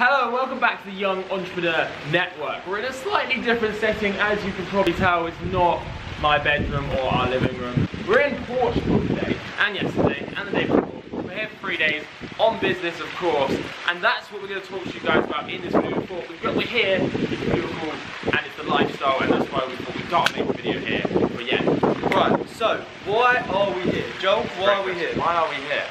Hello and welcome back to the Young Entrepreneur Network. We're in a slightly different setting, as you can probably tell. It's not my bedroom or our living room. We're in Portugal today, and yesterday, and the day before. We're here for 3 days, on business of course, and that's what we're going to talk to you guys about in this video. We're here, it's beautiful, and it's the lifestyle, and that's why we thought we'd start making a video here. But yeah. Right, so, why are we here? Joel, why are we here? Why are we here?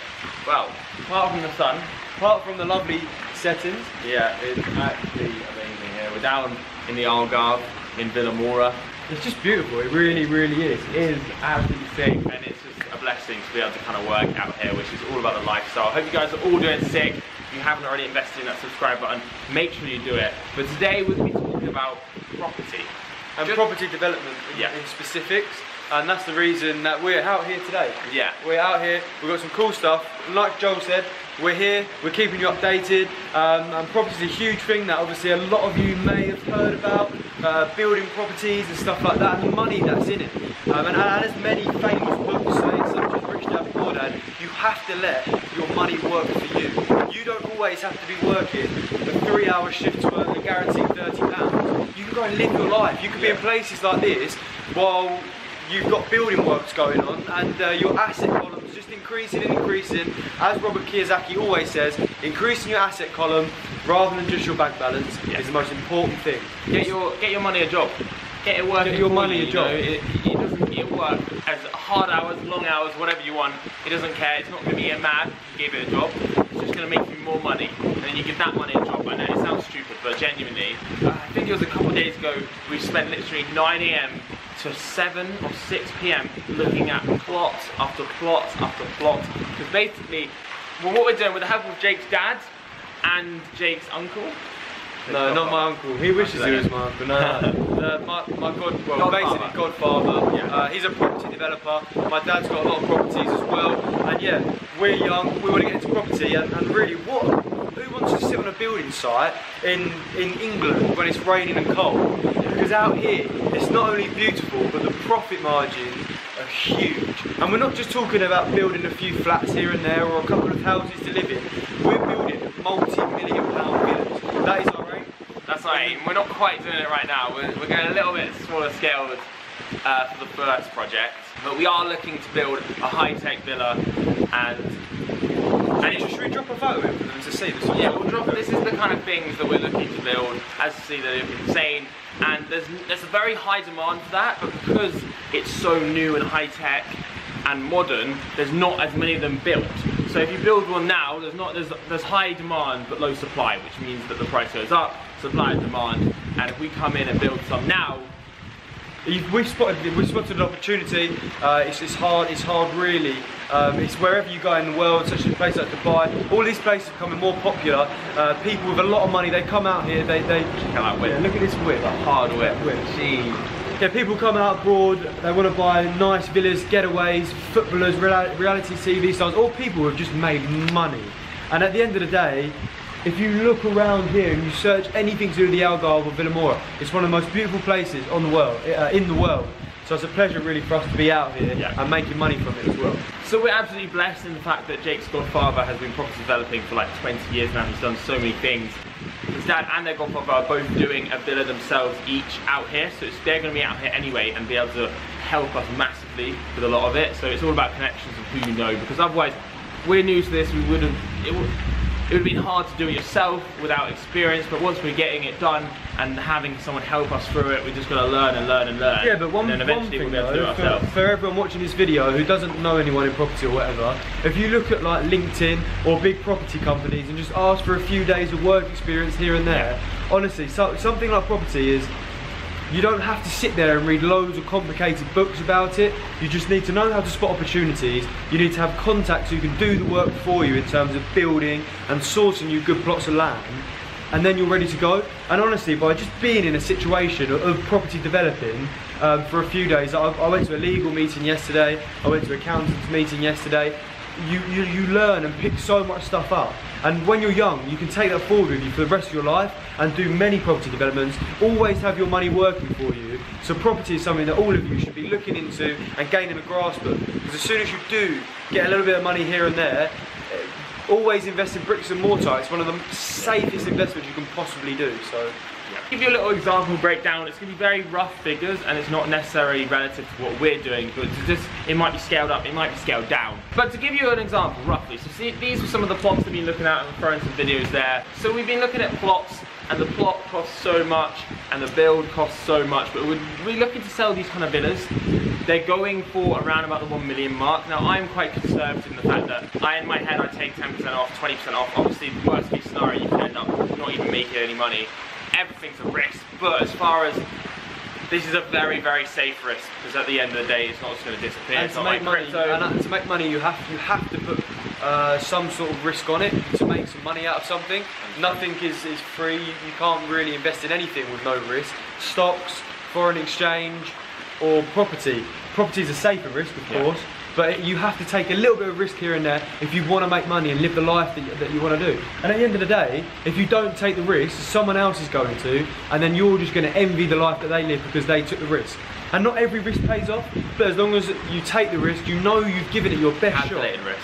Well, apart from the sun, Apart from the lovely settings. yeah, it's actually amazing here. We're down in the Algarve, in Vilamora. It's just beautiful, it really, really is. It is absolutely sick, and it's just a blessing to be able to kind of work out here, which is all about the lifestyle. I hope you guys are all doing sick. If you haven't already invested in that subscribe button, make sure you do it. But today we're going to be talking about property. And property development in specifics. And that's the reason that we're out here today. Yeah. We're out here, we've got some cool stuff. Like Joel said, we're here, we're keeping you updated. And property is a huge thing that obviously a lot of you may have heard about. Building properties and stuff like that, and the money that's in it. And as many famous books say, such as Rich Dad Poor Dad, you have to let your money work for you. You don't always have to be working a 3-hour shift to earn a guaranteed £30. You can go and live your life. You can be in places like this while you've got building works going on, and your asset column's just increasing and increasing. As Robert Kiyosaki always says, increasing your asset column rather than just your bank balance is the most important thing. Get your money a job. Get it working. Get your money a job. It'll work as hard hours, long hours, whatever you want. It doesn't care. It's not going to be a mad if you give it a job. It's just going to make you more money, and then you give that money a job. I know it sounds stupid, but genuinely, I think it was a couple of days ago. We spent literally 9 AM to 7 or 6 PM looking at plots after plots after plots. Because basically, well, what we're doing with the help of Jake's dad and Jake's uncle. No, not my uncle. He wishes he was my uncle. No. Basically godfather. Yeah. He's a property developer. My dad's got a lot of properties as well. And yeah, we're young. We want to get into property. And really, who wants to sit on a building site in England when it's raining and cold? Because out here, it's not only beautiful, but the profit margins are huge. And we're not just talking about building a few flats here and there or a couple of houses to live in. We're building multi-million-pound villas. That is our aim. That's our aim. We're not quite doing it right now. We're going a little bit smaller scale for the first project, but we are looking to build a high-tech villa, Should we drop a photo in for them to see this? Yeah, we'll drop. This is the kind of things that we're looking to build. As you see, they look insane, and there's a very high demand for that, but because it's so new and high-tech and modern, there's not as many of them built. So if you build one now, there's high demand but low supply, which means that the price goes up, supply and demand. And if we come in and build some now, we spotted an opportunity. It's hard really. It's wherever you go in the world, such as places like Dubai. All these places are becoming more popular. People with a lot of money, they come out here. They come out with. Look at this whip, a hard whip. Jeez. Yeah, people come out abroad, they want to buy nice villas, getaways, footballers, reality TV stars, all people who have just made money. And at the end of the day, if you look around here and you search anything to do with the Algarve or Vilamora, it's one of the most beautiful places on the world, in the world. So it's a pleasure really for us to be out here and making money from it as well. So we're absolutely blessed in the fact that Jake's godfather has been property developing for like 20 years now. He's done so many things. His dad and their godfather are both doing a villa themselves each out here, so they're going to be out here anyway and be able to help us massively with a lot of it. So it's all about connections of who you know, because otherwise we're new to this. It would have been hard to do it yourself without experience, but once we're getting it done and having someone help us through it, we're just going to learn and learn and learn. Yeah, but one thing we'll be able to do it ourselves. For everyone watching this video who doesn't know anyone in property or whatever, if you look at like LinkedIn or big property companies and just ask for a few days of work experience here and there, honestly, something like property is, you don't have to sit there and read loads of complicated books about it. You just need to know how to spot opportunities. You need to have contacts who can do the work for you in terms of building and sourcing you good plots of land, and then you're ready to go. And honestly, by just being in a situation of property developing for a few days, I went to a legal meeting yesterday, I went to an accountant's meeting yesterday, you learn and pick so much stuff up. And when you're young, you can take that forward with you for the rest of your life and do many property developments. Always have your money working for you. So property is something that all of you should be looking into and gaining a grasp of. Because as soon as you do get a little bit of money here and there, always invest in bricks and mortar. It's one of the safest investments you can possibly do. So. Yeah. Give you a little example breakdown. It's going to be very rough figures, and it's not necessarily relative to what we're doing, but it might be scaled up, it might be scaled down. But to give you an example, roughly, so see, these are some of the plots we've been looking at, and throwing some videos there. So we've been looking at plots, and the plot costs so much, and the build costs so much, but we're looking to sell these kind of villas. They're going for around about the 1 million mark. Now, I'm quite conservative in the fact that in my head, I take 10% off, 20% off. Obviously, the worst case scenario, you can end up not even making any money. Everything's a risk, but as far as this is a very, very safe risk, because at the end of the day, it's not just going to disappear. And to make money, you have to put some sort of risk on it to make some money out of something. Nothing is free. You can't really invest in anything with no risk. Stocks, foreign exchange, or property. Property is a safer risk, of course. But you have to take a little bit of risk here and there if you want to make money and live the life that you want to do. And at the end of the day, if you don't take the risk, someone else is going to, and then you're just going to envy the life that they live because they took the risk. And not every risk pays off, but as long as you take the risk, you know you've given it your best shot. Calculated risks.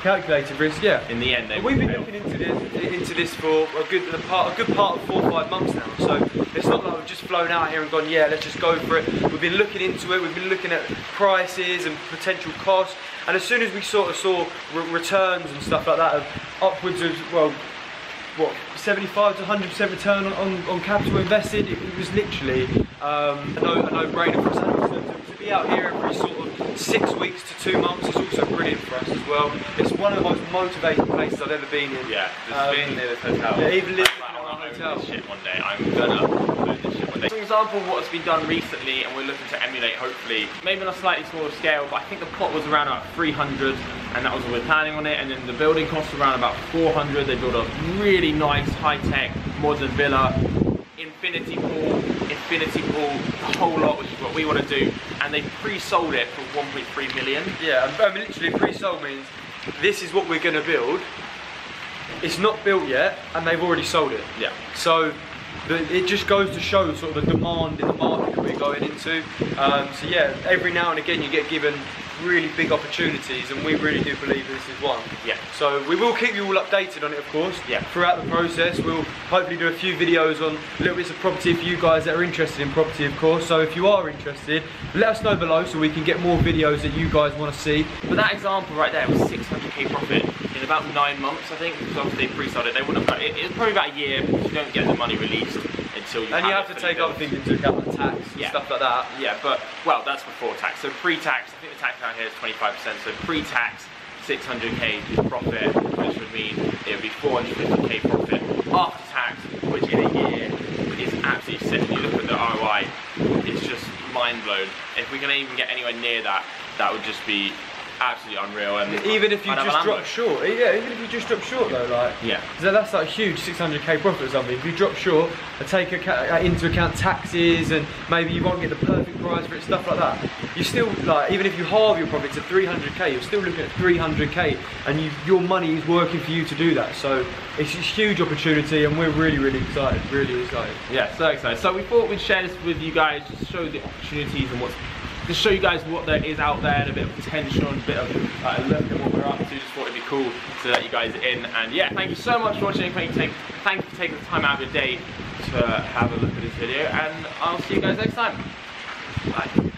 Calculated risk, yeah. In the end, we've been looking into this for a good part of 4 or 5 months now. So it's not like we've just flown out here and gone, yeah, let's just go for it. We've been looking into it. We've been looking at prices and potential costs. And as soon as we sort of saw returns and stuff like that of upwards of, well, what, 75 to 100% return on capital invested, it was literally a no-brainer for us. To be out here every sort of 6 weeks to 2 months is also brilliant for us as well. It's one of the most motivating places I've ever been in. Yeah, just being near this hotel. Yeah, even living in a hotel. This shit one day. I'm gonna own this shit one day. For example, what's been done recently, and we're looking to emulate, hopefully, maybe on a slightly smaller scale, but I think the plot was around about 300, and that was what we're planning on it. And then the building cost around about 400. They built a really nice, high-tech, modern villa. Infinity pool, the whole lot, which is what we want to do, and they pre-sold it for 1.3 million. Yeah, I mean, literally pre-sold means this is what we're going to build. It's not built yet, and they've already sold it. Yeah. So it just goes to show sort of the demand in the market that we're going into. So yeah, every now and again you get given really big opportunities, and we really do believe this is one. Yeah. So we will keep you all updated on it, of course. Yeah. Throughout the process, we'll hopefully do a few videos on little bits of property for you guys that are interested in property, of course. So if you are interested, let us know below so we can get more videos that you guys want to see. But that example right there was 600k profit in about 9 months, I think, because obviously they pre-sold it. They wouldn't have. It's probably about a year because you don't get the money released until you. And you have to take other things into account, like tax and stuff like that. Yeah, but well, that's before tax. So pre-tax, I think the tax down here is 25%. So pre-tax, 600k profit, which would mean it would be 450k profit after tax, which in a year is absolutely sick. When you look at the ROI, it's just mind blown. If we can even get anywhere near that, that would just be absolutely unreal. And even if you just drop short, yeah, even if you just drop short though, like, yeah, so that's like a huge 600k profit or something. If you drop short and take into account taxes, and maybe you won't get the perfect price for it, stuff like that, you still, like, even if you halve your profit to 300k, you're still looking at 300k, and your money is working for you to do that. So it's a huge opportunity, and we're really excited, really excited. Yeah, so excited. So we thought we'd share this with you guys, just show the opportunities and to show you guys what there is out there, and a bit of potential and a bit of a look at what we're up to. Just thought it'd be cool to let you guys in. And yeah, thank you so much for watching. Thank you for taking the time out of your day to have a look at this video, and I'll see you guys next time. Bye.